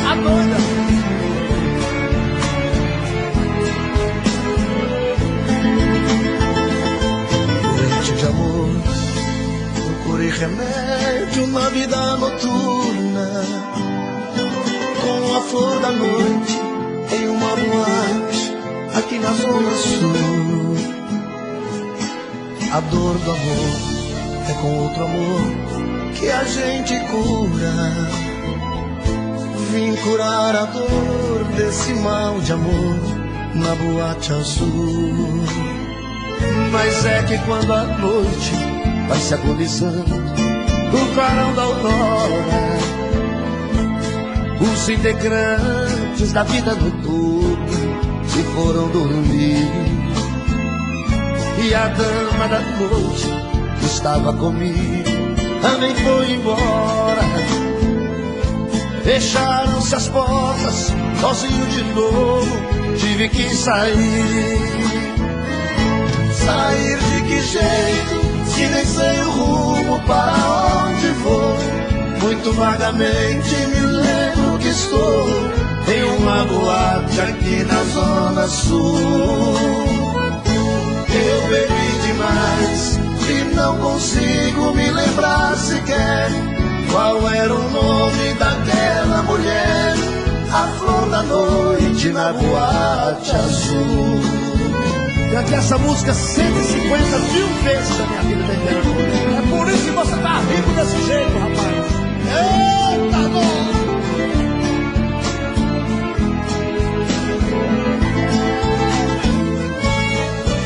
a doida. Doente de amor, procurei remédio na vida noturna, com a flor da noite em uma boate aqui na Zona Sul. A dor do amor é com outro amor que a gente cura. Vim curar a dor desse mal de amor na boate azul. Mas é que quando a noite vai se agonizando no clarão da aurora, os integrantes da vida noturna se foram dormir. E a dama da noite que estava comigo também foi embora. Fecharam-se as portas, sozinho de novo tive que sair. Sair de que jeito, se nem sei o rumo para onde vou. Muito vagamente me lembro que estou em uma boate aqui na Zona Sul. Eu bebi demais e não consigo me lembrar sequer qual era o nome daquela mulher, a flor da noite na boate azul. Cantei essa música 150 mil vezes da minha vida dentro. É por isso que você tá rico desse jeito, rapaz. Eita, bom!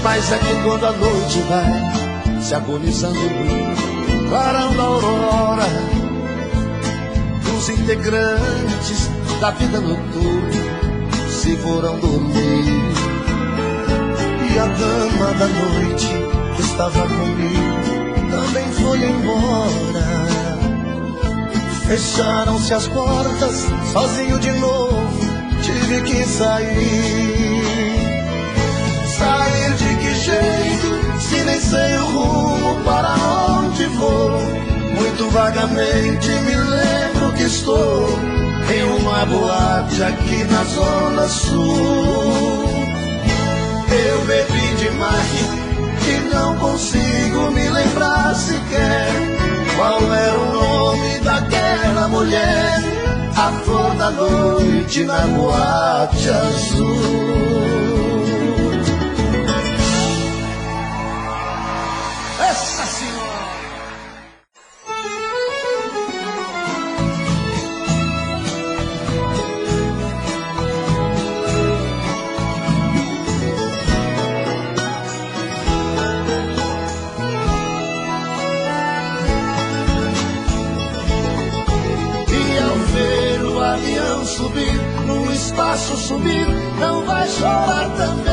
Mas é que quando a noite vai se agonizando no clarão da aurora, os integrantes da vida noturna se foram dormir. E a dama da noite que estava comigo também foi embora. Fecharam-se as portas, sozinho de novo tive que sair. Sair de que jeito, se nem sei o rumo para onde vou. Muito vagamente me lembro que estou em uma boate aqui na Zona Sul. Eu bebi demais e não consigo me lembrar sequer qual era o nome daquela mulher, a flor da noite na boate azul. Essa senhora! Subir, no espaço sumir, não vai chorar também.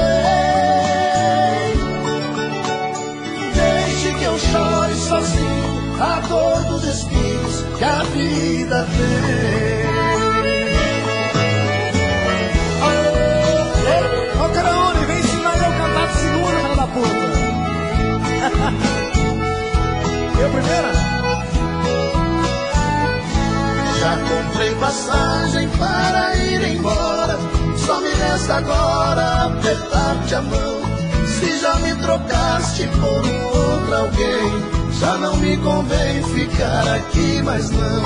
Deixe que eu chore sozinho a dor dos espinhos que a vida tem. Ô, Caraone, vem ensinar eu a cantar de segunda, filha da puta. Eu primeira? Já comprei passagem para ir embora, só me resta agora apertar-te a mão. Se já me trocaste por um outro alguém, já não me convém ficar aqui, mas não.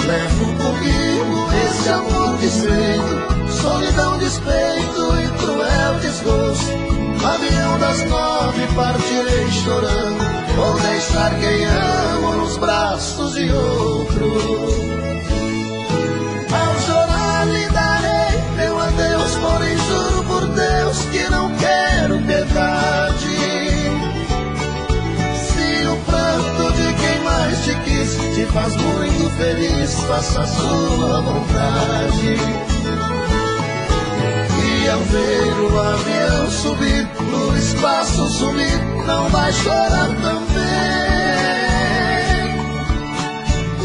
Levo comigo esse amor desfeito, solidão, despeito e cruel desgosto. No avião das 9 partirei chorando, vou deixar quem amo nos braços de outro. Ao chorar lhe darei meu adeus, porém juro por Deus que não quero piedade. Se o pranto de quem mais te quis te faz muito feliz, faça a sua vontade. E ao ver o avião subir, no espaço sumir, não vai chorar também.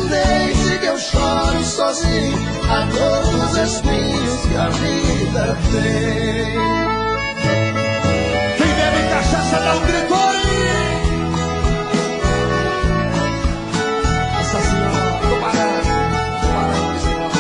Desde que eu choro sozinho a dor dos espinhos que a vida tem. Quem bebe cachaça dá um grito aí. Essa senhora, tô parado com esse negócio.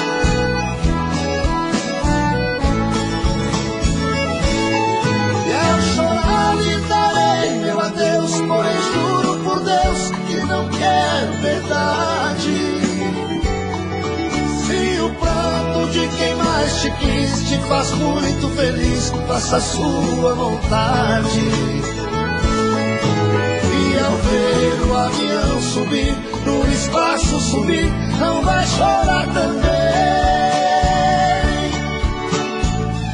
Deus te quis, te faz muito feliz, faça a sua vontade. E ao ver o avião subir, no espaço subir, não vai chorar também.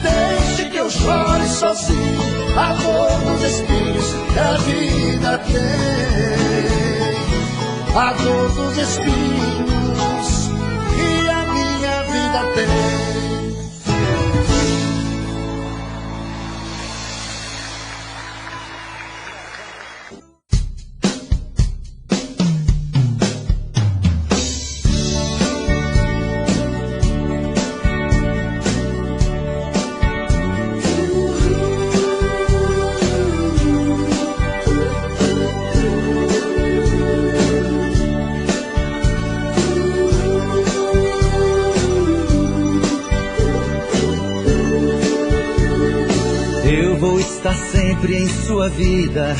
Deixe que eu chore sozinho a dor dos espinhos que a vida tem, a dor dos espinhos que a minha vida tem. Sempre em sua vida,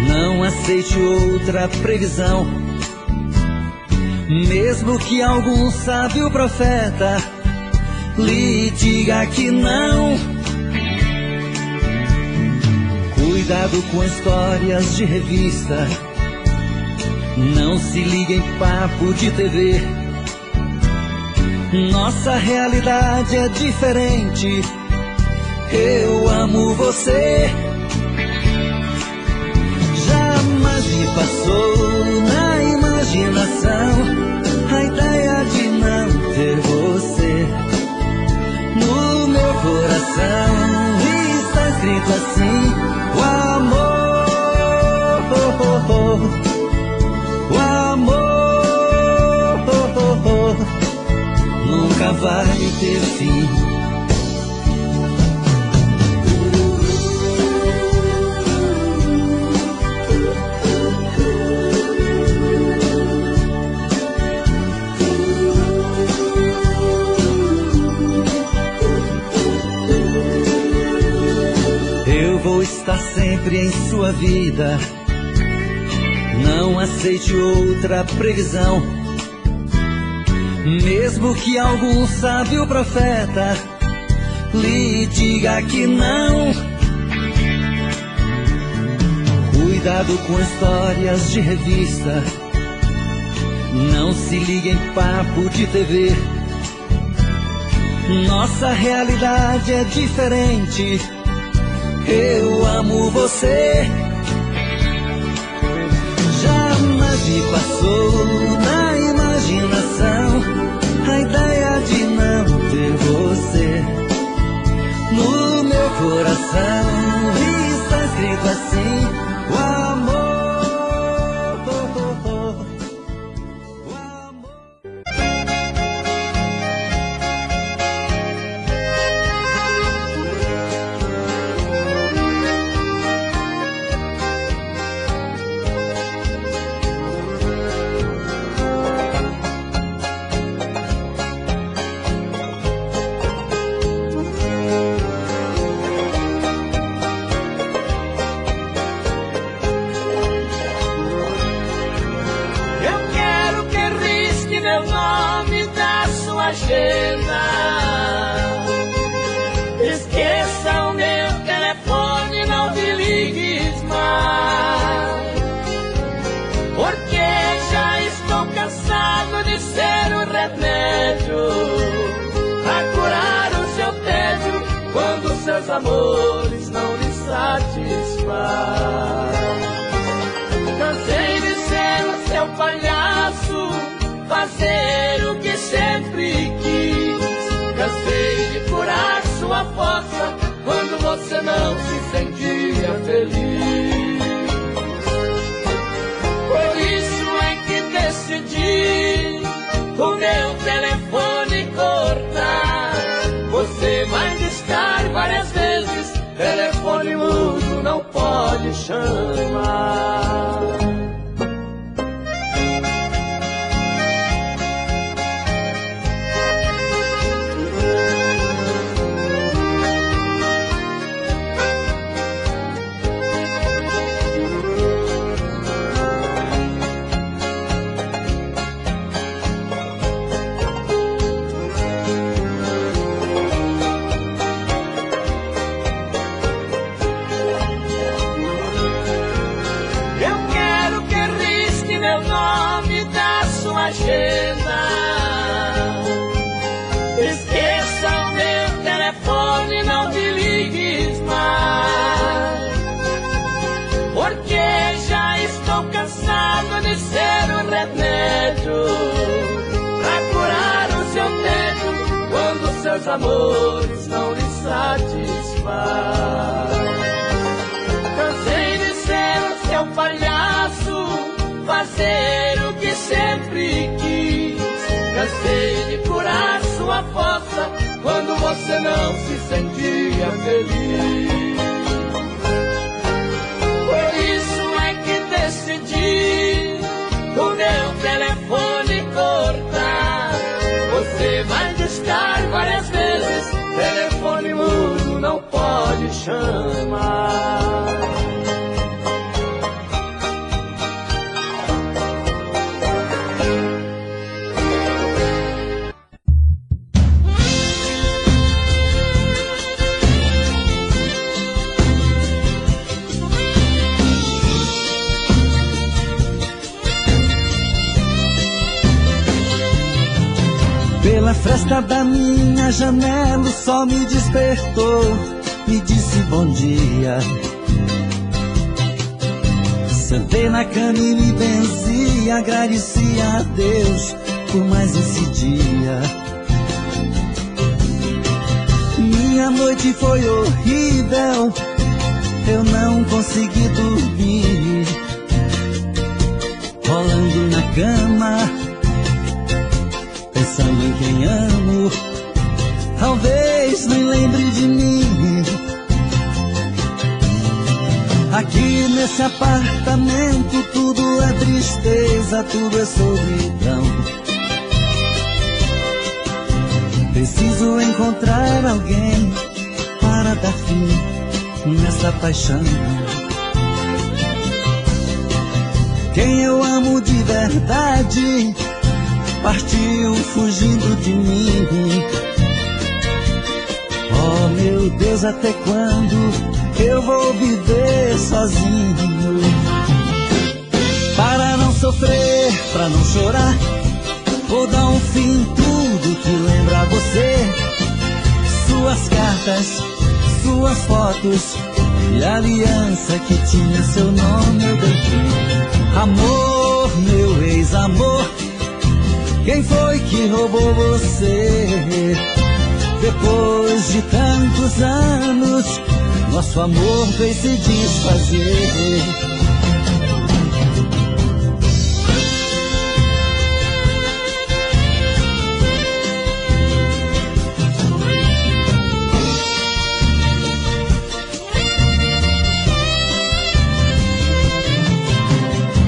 não aceite outra previsão. Mesmo que algum sábio profeta lhe diga que não. Cuidado com histórias de revista, não se ligue em papo de TV. Nossa realidade é diferente. Eu amo você. Jamais me passou na imaginação a ideia de não ter você. No meu coração está escrito assim: o amor, o amor nunca vai ter fim. Vou estar sempre em sua vida, não aceite outra previsão. Mesmo que algum sábio profeta lhe diga que não. Cuidado com histórias de revista, não se ligue em papo de TV. Nossa realidade é diferente. Eu amo você. Jamais me passou na imaginação a ideia de não ter você. No meu coração está escrito assim: o amor. Esqueça o meu telefone, não me ligues mais, porque já estou cansado de ser um remédio a curar o seu tédio quando seus amores não lhe satisfazem. Cansei de ser o seu palhaço, fazer o que sempre quis. Cansei de furar sua fossa quando você não se sentia feliz. Por isso é que decidi o meu telefone cortar. Você vai discar várias vezes, telefone mudo não pode chamar. porque já estou cansado de ser um remédio pra curar o seu tédio quando seus amores não lhe satisfazem. Cansei de ser o seu palhaço, fazer o que sempre quis. Cansei de curar sua fossa quando você não se sentia feliz. Por isso é que decidi o meu telefone cortar. Você vai discar várias vezes, telefone mudo não pode chamar. Pela fresta da minha janela o sol me despertou, me disse bom dia. Sentei na cama e me benzi, agradeci a Deus por mais esse dia. Minha noite foi horrível, eu não consegui dormir, rolando na cama, pensando em quem amo, talvez nem lembre de mim. Aqui nesse apartamento tudo é tristeza, tudo é solidão. Preciso encontrar alguém para dar fim nessa paixão. Quem eu amo de verdade partiu fugindo de mim. Oh meu Deus, até quando eu vou viver sozinho? Para não sofrer, pra não chorar, vou dar um fim em tudo que lembra você. Suas cartas, suas fotos e a aliança que tinha seu nome eu dei. Amor, meu ex-amor, quem foi que roubou você? Depois de tantos anos, nosso amor veio se desfazer.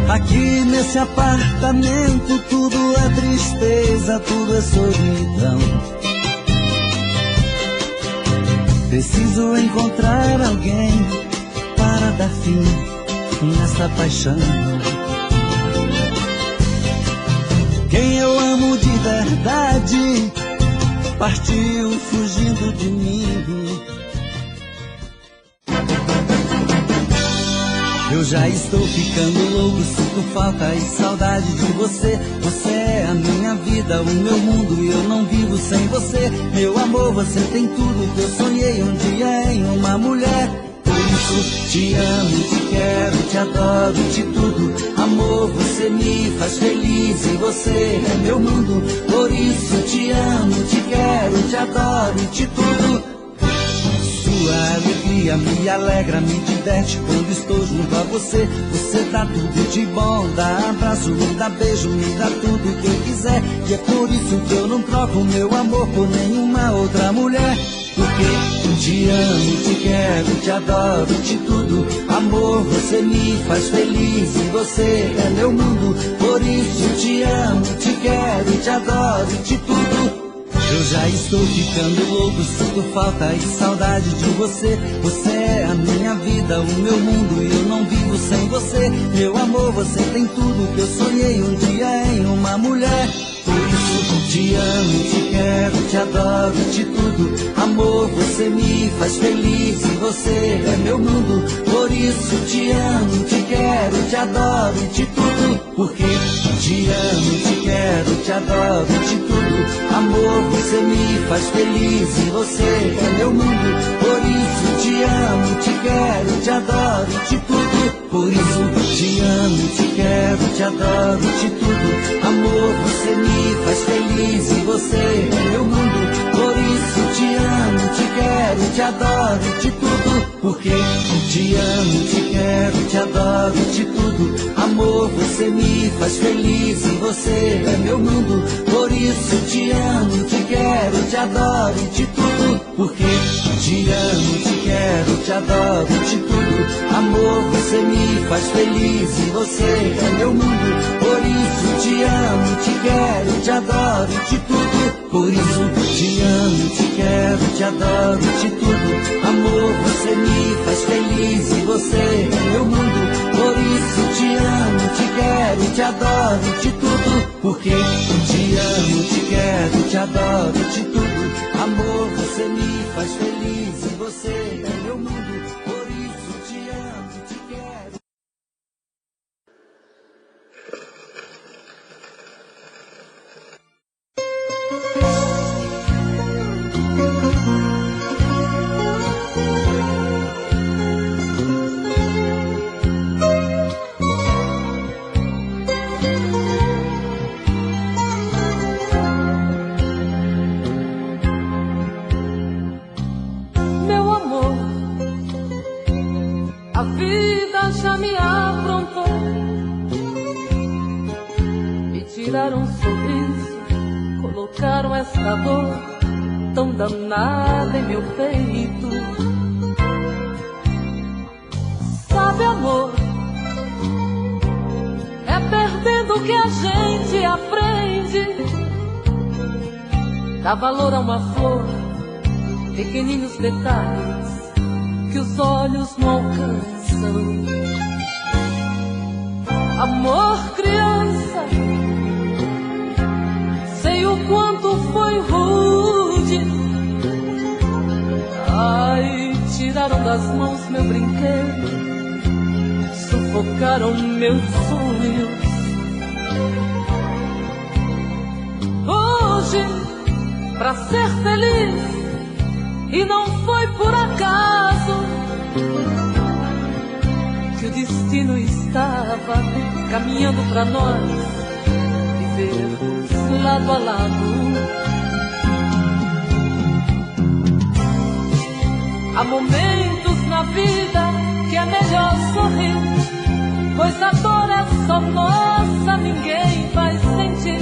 Aqui nesse apartamento tudo é tristeza, tudo é solidão. Preciso encontrar alguém para dar fim nessa paixão. Quem eu amo de verdade partiu fugindo de mim. Eu já estou ficando louco, sinto falta e saudade de você. Você é a minha vida, o meu mundo e eu não vivo sem você. Meu amor, você tem tudo que eu sonhei um dia em uma mulher. Por isso te amo, te quero, te adoro, te tudo. Amor, você me faz feliz e você é meu mundo. Por isso te amo, te quero, te adoro, te tudo. Sua alegria me alegra, me diverte quando estou junto a você. Você dá tudo de bom, dá abraço, me dá beijo, me dá tudo que eu quiser. E é por isso que eu não troco meu amor por nenhuma outra mulher. Porque te amo, te quero, te adoro, te tudo. Amor, você me faz feliz e você é meu mundo. Por isso te amo, te quero, te adoro, te tudo. Eu já estou ficando louco, sinto falta e saudade de você. Você é a minha vida, o meu mundo e eu não vivo sem você. Meu amor, você tem tudo que eu sonhei um dia em uma mulher. Por isso te amo, te quero, te adoro, te tudo. Amor, você me faz feliz e você é meu mundo. Por isso te amo, te quero, te adoro, te tudo. porque te amo, te quero, te adoro, te tudo. Amor, você me faz feliz e você é meu mundo. Por isso te amo, te quero, te adoro, te tudo. Por isso te amo, te quero, te adoro, te tudo. Amor, você me faz feliz e você é meu mundo. Por isso te amo, te quero, te adoro, te tudo. Porque te amo, te quero, te adoro, te tudo. Amor, você me faz feliz e você é meu mundo. Por isso te amo, te quero, te adoro, te tudo. Porque te amo, te quero, te adoro, te tudo. Amor, você me faz feliz e você é meu mundo. Por isso te amo, te quero, te adoro, te tudo. Por isso te amo, te quero, te adoro, te tudo. Amor, você me faz feliz e você é meu mundo. Por isso te amo, te quero, te adoro, te tudo. Porque te amo, te quero, te adoro, te tudo. Amor, você me faz feliz e você é meu mundo. Por isso te amo, te quero. Tiraram um sorriso, colocaram esta dor tão danada em meu peito. Sabe, amor, é perdendo que a gente aprende. Dá valor a uma flor, pequeninos detalhes que os olhos não alcançam. Amor, criança, sei o quanto foi rude. Ai, tiraram das mãos meu brinquedo, sufocaram meus sonhos. Hoje, pra ser feliz, e não foi por acaso que o destino estava caminhando pra nós vivermos lado a lado. Há momentos na vida que é melhor sorrir, pois a dor é só nossa, ninguém vai sentir.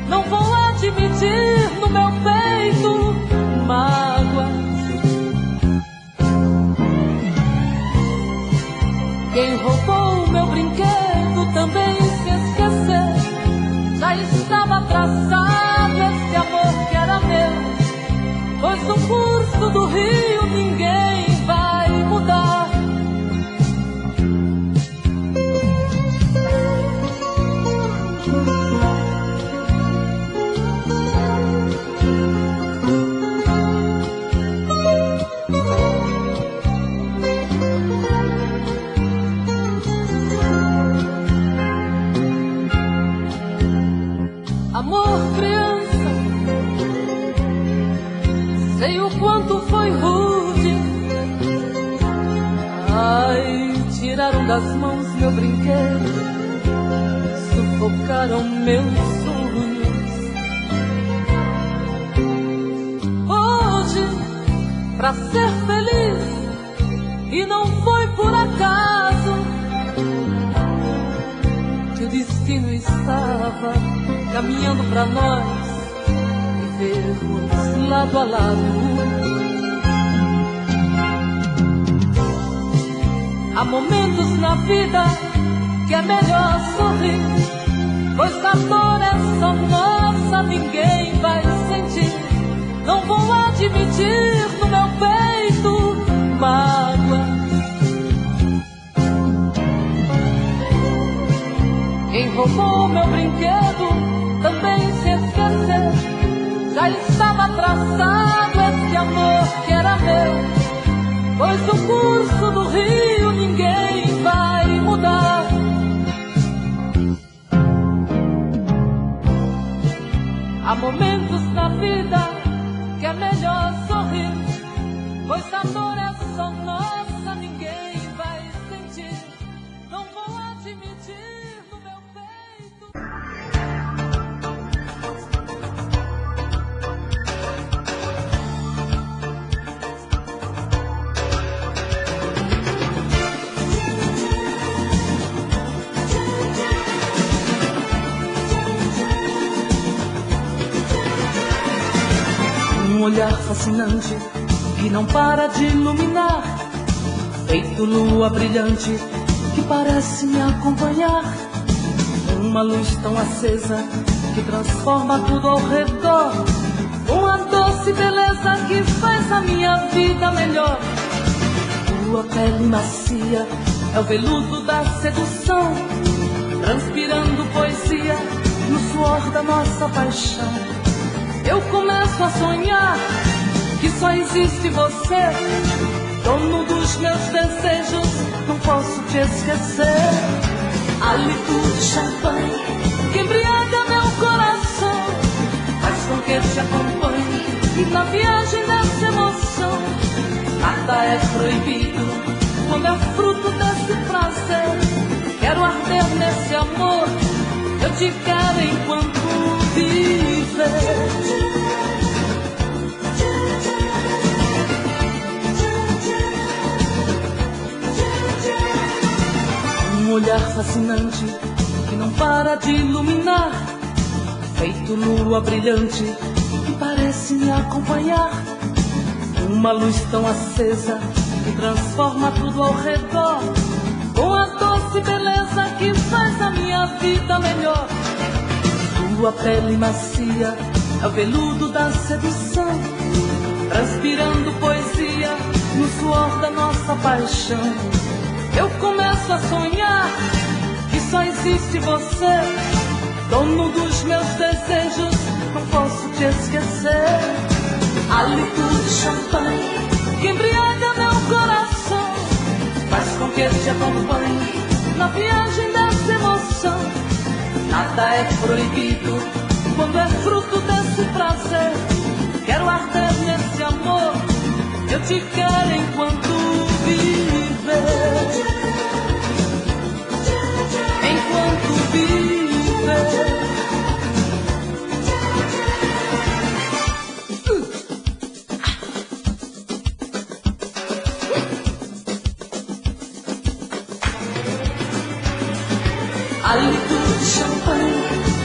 Não vou admitir no meu peito mágoas. Quem roubou meu brinquedo também se esqueceu. Já estava traçado esse amor que era meu, pois no curso do rio ninguém vai mudar. Amor, criança, sei o quanto foi rude. Ai, tiraram das mãos meu brinquedo, sufocaram meus sonhos. Hoje, pra ser feliz, e não foi por acaso que o destino estava caminhando pra nós vivermos lado a lado. Há momentos na vida que é melhor sorrir, pois a dor é só nossa, ninguém vai sentir. Não vou admitir no meu peito mágoa. Quem roubou meu brinquedo também se esqueceu. Já estava traçado esse amor que era meu, pois no curso do rio ninguém vai mudar. olhar fascinante que não para de iluminar, feito lua brilhante que parece me acompanhar. Uma luz tão acesa que transforma tudo ao redor, uma doce beleza que faz a minha vida melhor. Tua pele macia é o veludo da sedução, transpirando poesia no suor da nossa paixão. Eu começo a sonhar que só existe você, dono dos meus desejos, não posso te esquecer. Hálito de champanhe que embriaga meu coração, faz com que te acompanhe na viagem dessa emoção. Nada é proibido quando é fruto desse prazer. Quero arder nesse amor, eu te quero enquanto viver. Um olhar fascinante que não para de iluminar, feito lua brilhante que parece me acompanhar. Uma luz tão acesa que transforma tudo ao redor, com a doce beleza que faz a minha vida melhor. Tua pele macia é o veludo da sedução, transpirando poesia no suor da nossa paixão. Eu começo a sonhar que só existe você, dono dos meus desejos, não posso te esquecer. Hálito de champanhe que embriaga meu coração, faz com que te acompanhe na viagem dessa emoção. Nada é proibido quando é fruto desse prazer. Quero arder nesse amor, eu te quero enquanto viver. Enquanto viver. Hálito de champanhe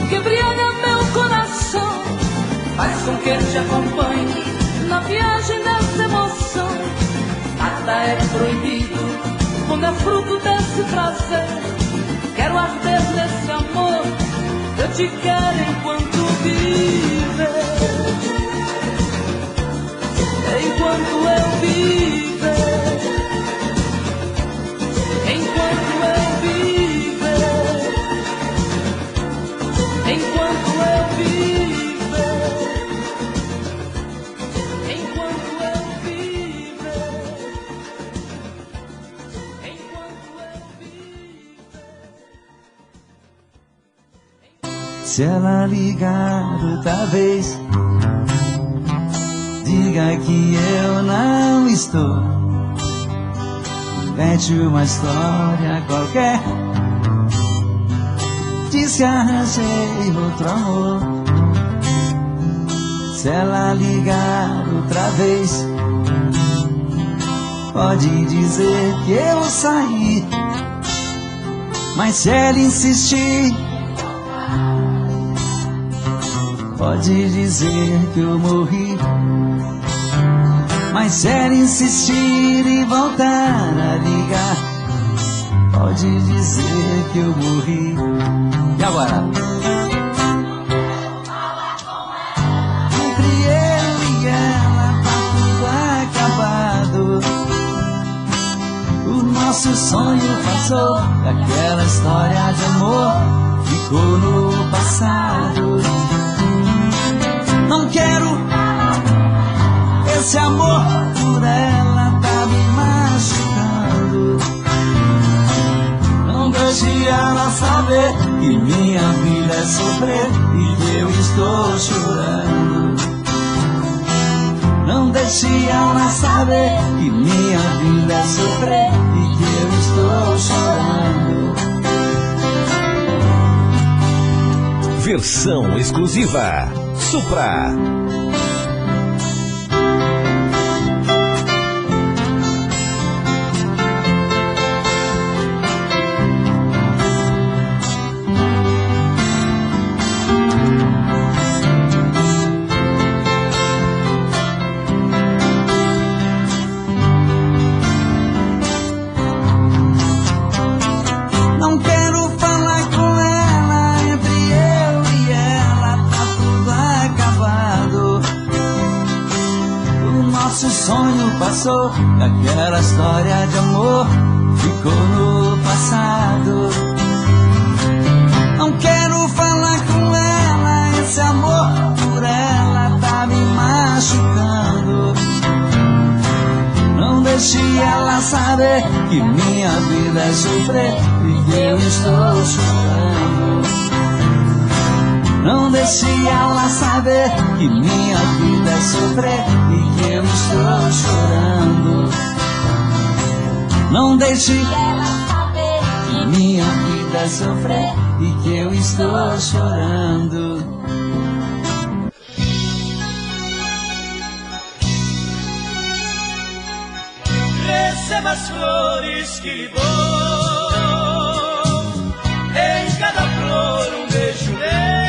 que embriaga meu coração, faz com que te acompanhe na viagem dessa emoção. Nada é proibido quando é fruto desse prazer. Quero arder nesse amor, eu te quero enquanto viver. Enquanto eu viver. Enquanto eu viver. Enquanto eu viver. Enquanto eu viver. Enquanto eu viver. Se ela ligar outra vez, diga que eu não estou. Invente uma história qualquer, diz que arranjei outro amor. Se ela ligar outra vez, pode dizer que eu saí, mas se ela insistir, pode dizer que eu morri. Mas se ela insistir e voltar a ligar, pode dizer que eu morri. E agora? Entre eu e ela tá tudo acabado. O nosso sonho passou, aquela história de amor ficou no passado. Não quero esse amor por ela, tá me machucando. Não deixe ela saber que minha vida é sofrer e que eu estou chorando. Não deixe ela saber que minha vida é sofrer e que eu estou chorando. Versão exclusiva Supra. passou, aquela história de amor ficou no passado. Não quero falar com ela, esse amor por ela tá me machucando. Não deixe ela saber que minha vida é sofrer e que eu estou chorando. Não deixe ela saber que minha vida é sofrer e que eu estou chorando. Não deixe ela saber que minha vida é sofrer e que eu estou chorando. Receba as flores que lhe dou, em cada flor um beijo meu.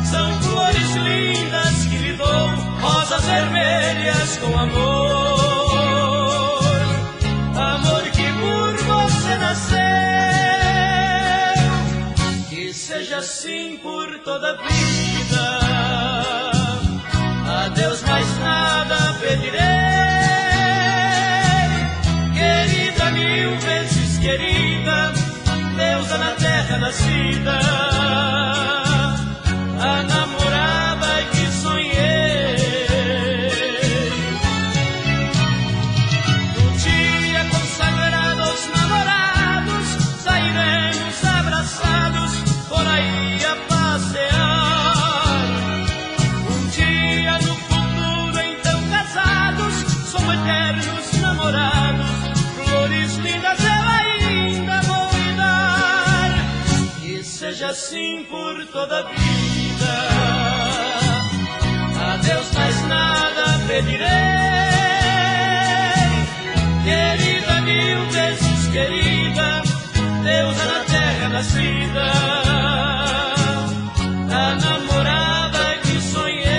São flores lindas que lhe dou, rosas vermelhas com amor, amor que por você nasceu. Que seja assim por toda a vida, a Deus mais nada pedirei. Mil vezes querida, deusa na terra nascida, a namorada que sonhei. No dia consagrado aos namorados, sairemos abraçados por aí a passear. Um dia no futuro então casados, somos eternos namorados. Flores lindas eu ainda vou lhe dar. Que seja assim por toda a vida, a Deus mais nada pedirei. Querida, mil vezes querida, deusa na terra nascida, a namorada que sonhei.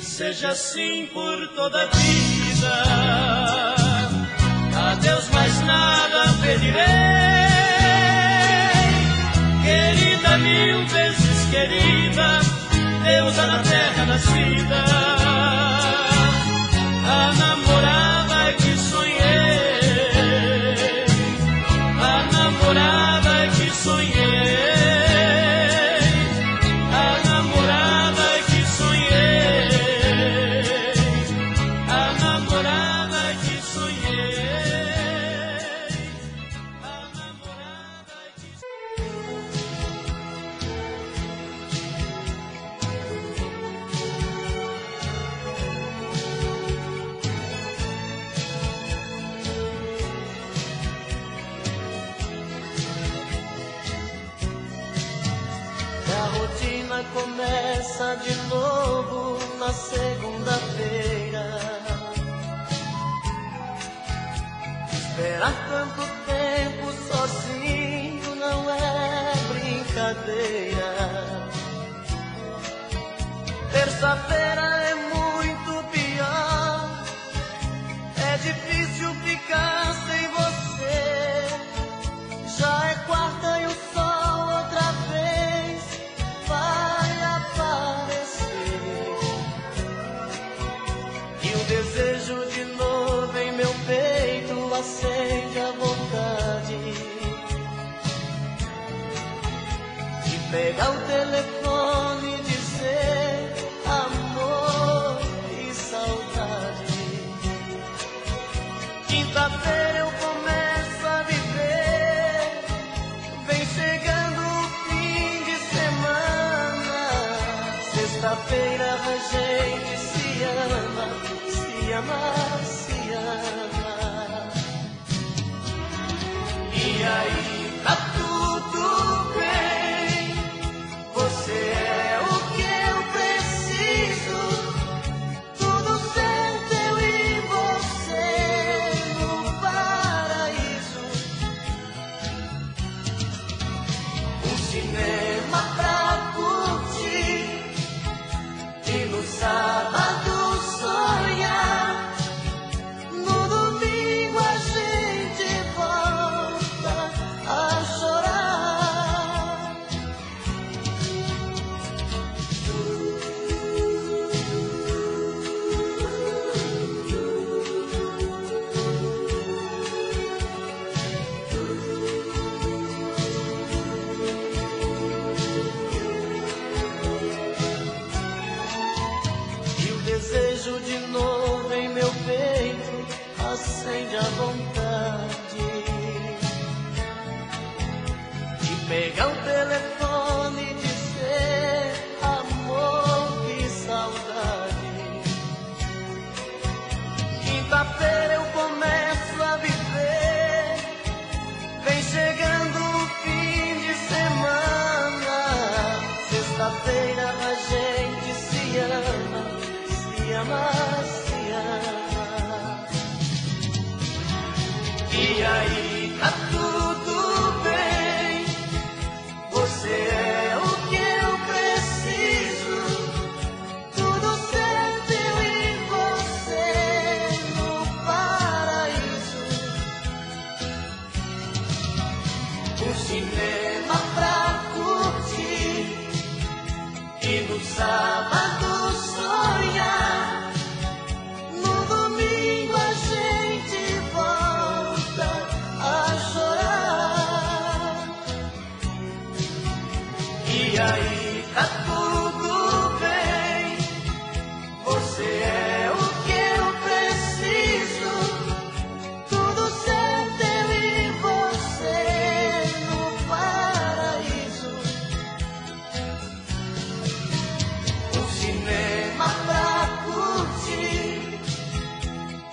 Seja assim por toda a vida, a Deus mais nada pedirei. Querida, mil vezes querida, deusa na terra nascida, a namorada que sonhei, a namorada que sonhei. Começa de novo na segunda-feira. Esperar tanto tempo sozinho não é brincadeira. Terça-feira é muito pior. É difícil ficar sem você. Já é quarta e o sol outra vez vai aparecer. E o desejo de novo em meu peito acende a vontade de pegar o telefone e dizer amor e saudade. Quinta-feira eu começo a viver, vem chegando o fim de semana. Sexta-feira a gente se E aí, tá tudo bem. Você é o que eu preciso. Tudo certo, eu e você no paraíso. Um cinema pra curtir e no sábado sonhar. No domingo a gente volta a chorar. E o desejo de novo em meu peito acende a vontade de pegar o telefone e dizer amor, que saudade. Quinta-feira eu começo a viver, vem chegando o fim de semana. Sexta-feira a gente se ama, se ama, se ama. E aí, tá tudo bem. Você é o que eu preciso. Tudo certo, eu e você no paraíso. Um cinema pra curtir e no sábado sonhar. No domingo a gente volta a chorar. E aí, tá tudo bem. Você é o que eu preciso. Tudo certo, eu e você no paraíso. Um cinema pra curtir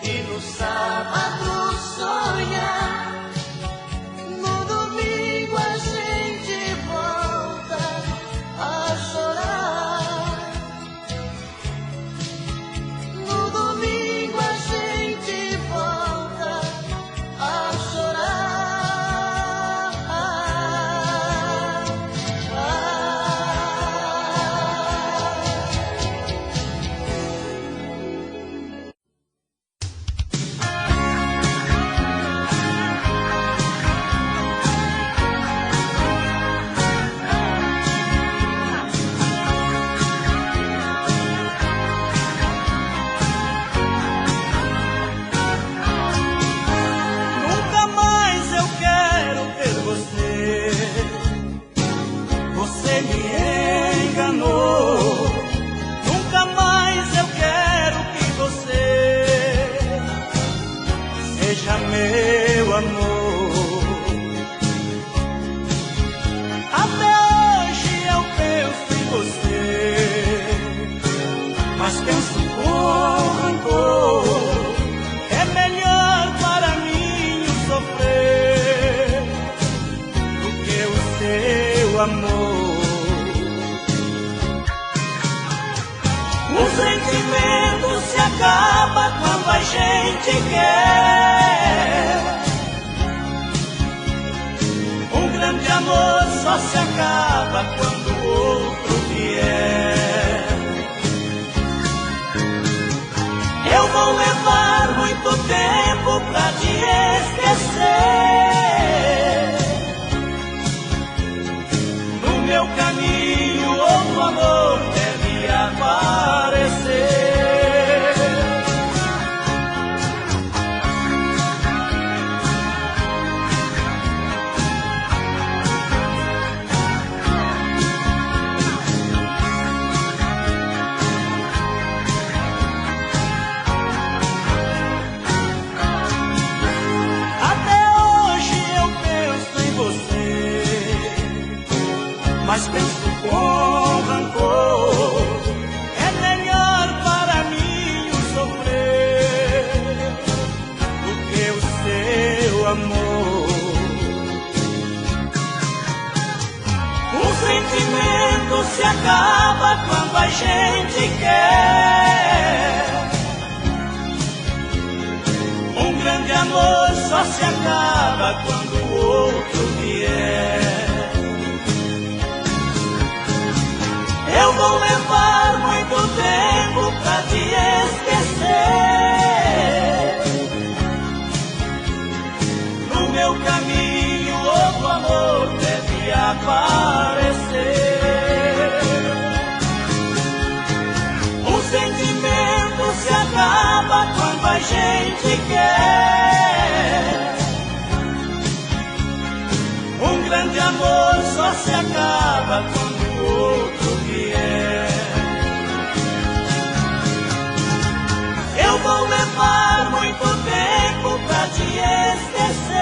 e no sábado sonhar. No domingo a gente volta a chorar. No domingo a gente volta a chorar. Nunca mais eu quero ter você. Você me enganou. Nunca mais eu quero que você seja meu amor. Até hoje eu penso em você, mas penso com rancor. É melhor para mim sofrer do que o seu amor. O sentimento se acaba quando a gente quer. Um grande amor só se acaba quando o outro vier. Eu vou levar muito tempo pra te esquecer. No meu caminho outro amor deve aparecer. Mas penso com rancor. É melhor para mim sofrer do que o seu amor. sentimento se acaba quando a gente quer. Um grande amor só se acaba quando o outro vier. Eu vou levar muito tempo pra te esquecer. No meu caminho outro amor deve aparecer. O sentimento se acaba quando a gente quer. Um grande amor só se acaba quando o outro vier. Eu vou levar muito tempo pra te esquecer.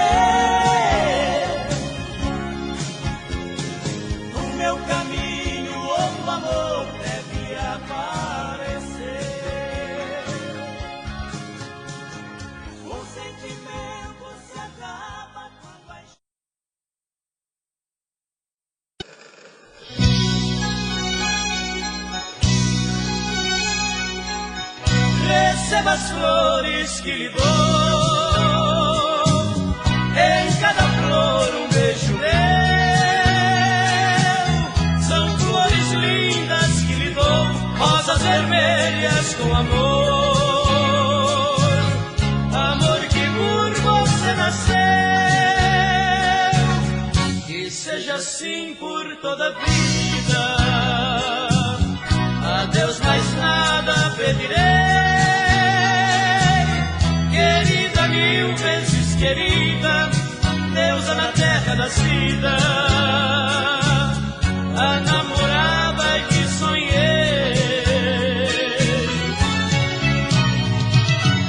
No meu caminho outro amor deve aparecer. O sentimento se acaba quando a gente... Receba as flores que lhe dou, em cada flor um beijo meu. São flores lindas que lhe dou, rosas vermelhas com amor. Amor que por você nasceu, que seja assim por toda a vida. A Deus mais nada pedirei. Querida, mil vezes querida, deusa na terra nascida, a namorada que sonhei.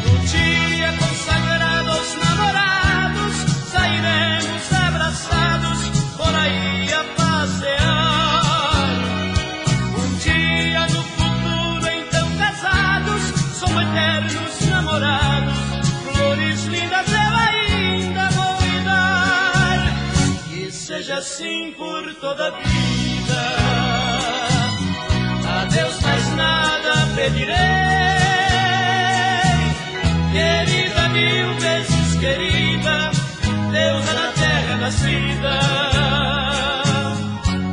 Um dia consagrado aos namorados, sairemos abraçados por aí a passear. Um dia no futuro então casados, somos eternos namorados. Flores lindas eu ainda vou lhe dar, que seja assim por toda a vida. A Deus mais nada pedirei. Querida, mil vezes querida, deusa na terra nascida,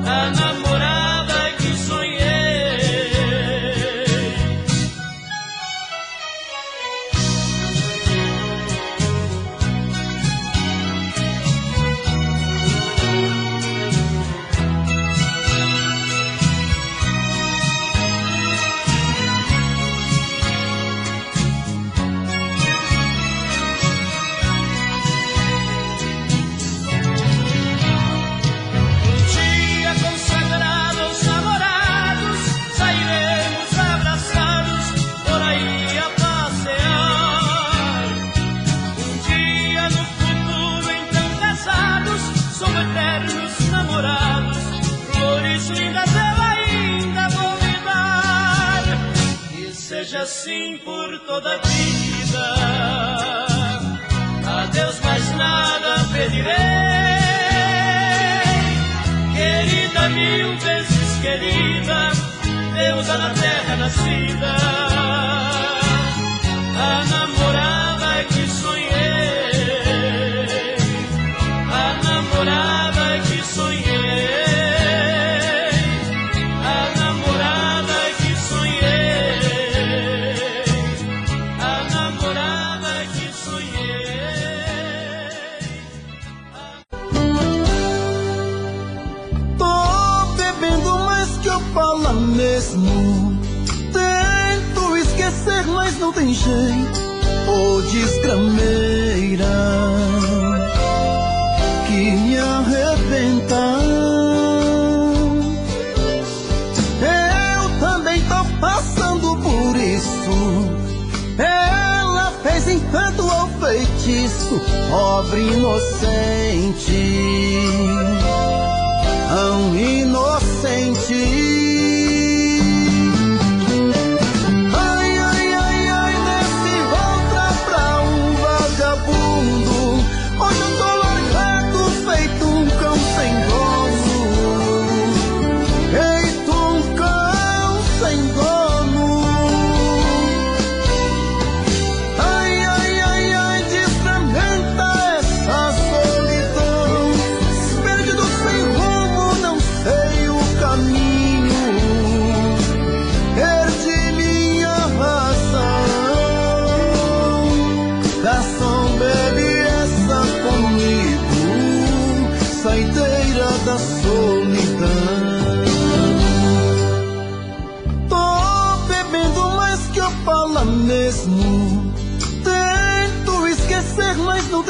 a namorada que sonhei. Assim por toda a vida, a Deus mais nada pedirei. Querida, mil vezes querida, deusa na terra nascida, a namorada que sonhei, a namorada que sonhei. Mesmo tento esquecer, mas não tem jeito. Ô desgrameira que me arrebenta. Eu também tô passando por isso. Ela fez encanto ao feitiço, pobre inocente, tão inocente. Hoje eu tô largado, feito um cão sem dono.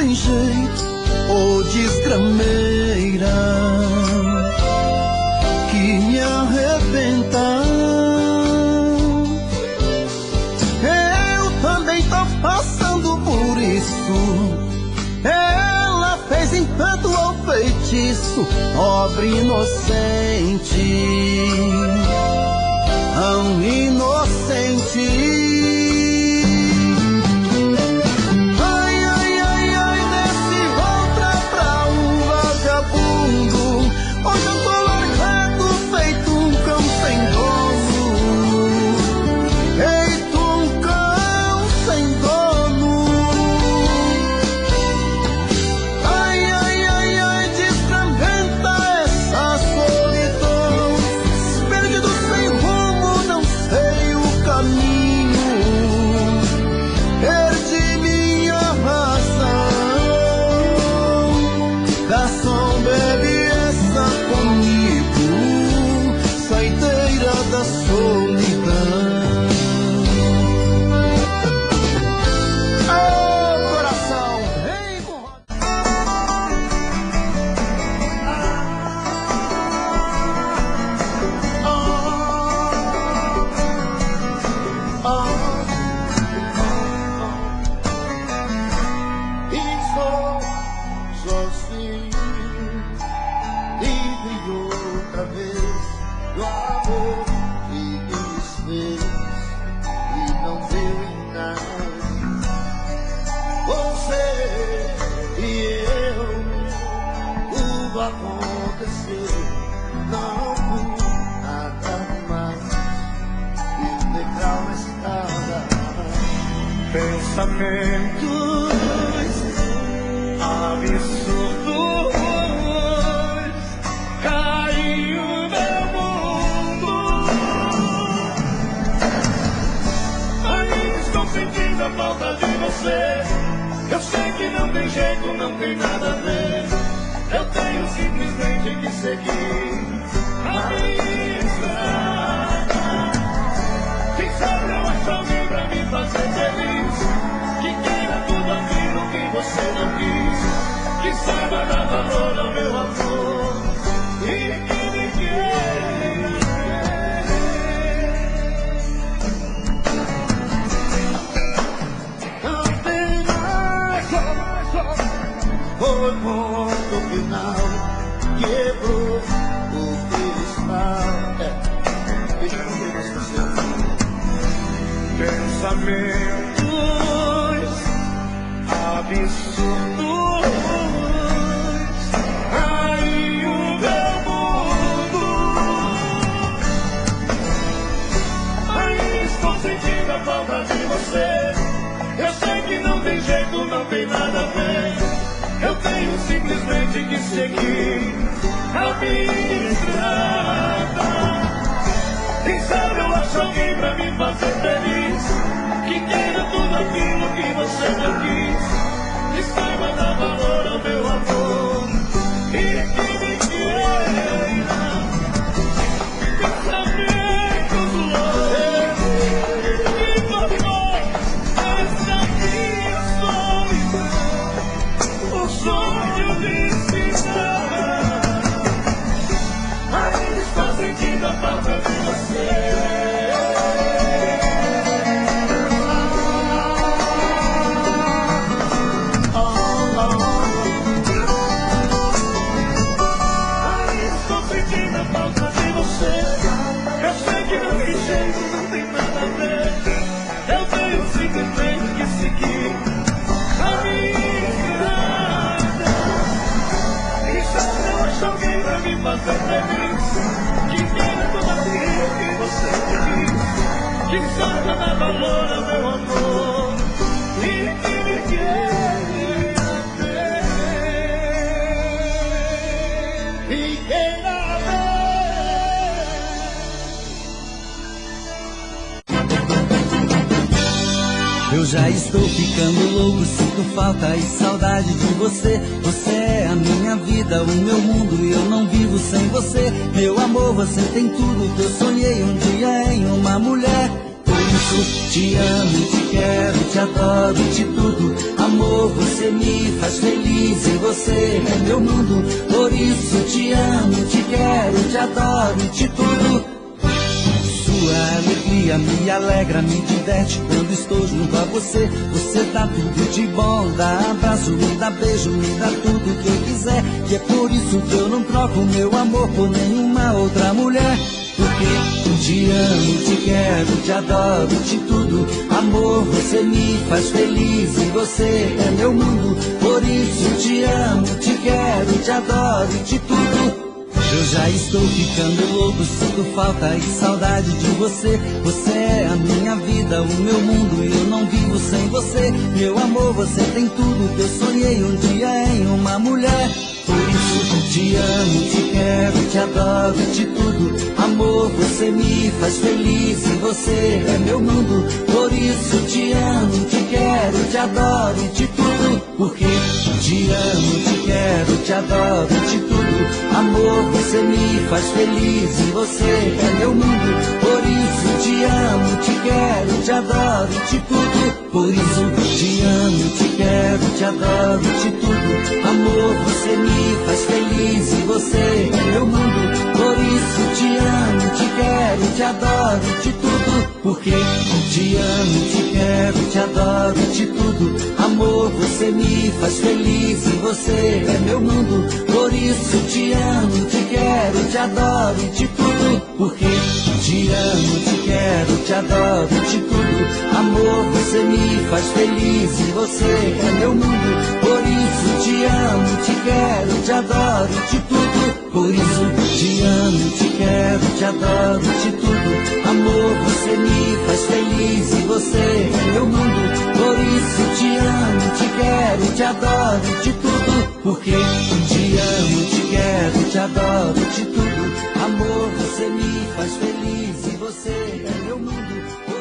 sem jeito, ô desgrameira, que me arrebenta. Eu também tô passando por isso. Ela fez encanto ao feitiço, pobre inocente, tão inocente. Hoje eu tô largado, feito um cão sem dono. Feito um cão sem dono. Ai, ai, ai, ai, desfragmenta essa solidão. Perdido sem rumo, não sei o caminho. Perdi minha razão. Garçom, bebe comigo, saideira da solidão. Oh, coração, vem com Estou sozinho. Vive outra vez do amor que desfez e não deu em nada. Você e eu, tudo aconteceu, não por nada mais. E o degrau na escada, pensamentos absurdos. A falta de você, eu sei que não tem jeito, não tem nada a ver. Eu tenho simplesmente que seguir a minha estrada. Quem sabe eu acho alguém pra me fazer feliz, que queira tudo aquilo que você não quis, que saiba dar valor ao meu amor e que me queira. Foi ponto final, quebrou o cristal. Pensamentos absurdos, aí o meu mundo. Aí estou sentindo a falta de você. Eu sei que não tem jeito, não tem nada a ver. Eu tenho simplesmente que seguir a minha estrada. Quem sabe eu acho alguém pra me fazer feliz, que queira tudo aquilo que você não quis, que saiba dar valor ao meu amor e que me queira. Pensamentos loucos que formou essa minha solidão. O sonho de ficar. Ainda estou sentindo a falta de você. Ainda estou sentindo a falta de você. Eu sei que não tem jeito, não tem nada a ver. Eu tenho simplesmente que seguir a minha estrada. E sabe, eu acho alguém pra me fazer feliz, que queira tudo aquilo que você quis, que saiba dar valor ao meu amor e que me queira ver. E queira Eu já estou ficando louco, sinto falta e saudade de você. Você é a minha vida, o meu mundo e eu não vivo sem você. Meu amor, você tem tudo que eu sonhei um dia em uma mulher. Por isso isso te amo, te quero, te adoro, te tudo. Amor, você me faz feliz e você é meu mundo. Por isso te amo, te quero, te adoro, te tudo. Sua alegria me alegra, me diverte quando estou junto a você. Você dá tudo de bom, dá abraço, me dá beijo, me dá tudo que eu quiser. E é por isso que eu não troco meu amor por nenhuma outra mulher. Porque te amo, te quero, te adoro, te tudo. Amor, você me faz feliz e você é meu mundo. Por isso te amo, te quero, te adoro, te tudo. Eu já estou ficando louco, sinto falta e saudade de você. Você é a minha vida, o meu mundo e eu não vivo sem você. Meu amor, você tem tudo que eu sonhei um dia em uma mulher. Por isso te amo, te quero, te adoro, te tudo. Amor, você me faz feliz e você é meu mundo. Por isso te amo, te quero, te adoro, te tudo. Porque te amo, te quero, te adoro, te tudo. Amor, você me faz feliz e você é meu mundo. Por isso te amo, te quero, te adoro, te tudo. Por isso te amo, te quero, te adoro, te tudo. Amor, você me faz feliz e você é meu mundo. Por isso te amo, te quero, te adoro, te tudo. Porque te amo, te quero, te adoro, te tudo. Amor, você me faz feliz e você é meu mundo. Por isso te amo, te quero, te adoro, te tudo. Porque te amo, te quero, te adoro, te tudo. Amor, você me faz feliz e você é meu mundo. Por isso te amo, te quero, te adoro, te tudo. Por isso te amo, te quero, te adoro, te tudo. Amor, você me faz feliz e você é meu mundo. Por isso te amo, te quero, te adoro, te tudo. Porque te amo, te quero, te adoro, te tudo. Amor, você me faz feliz e você é meu mundo.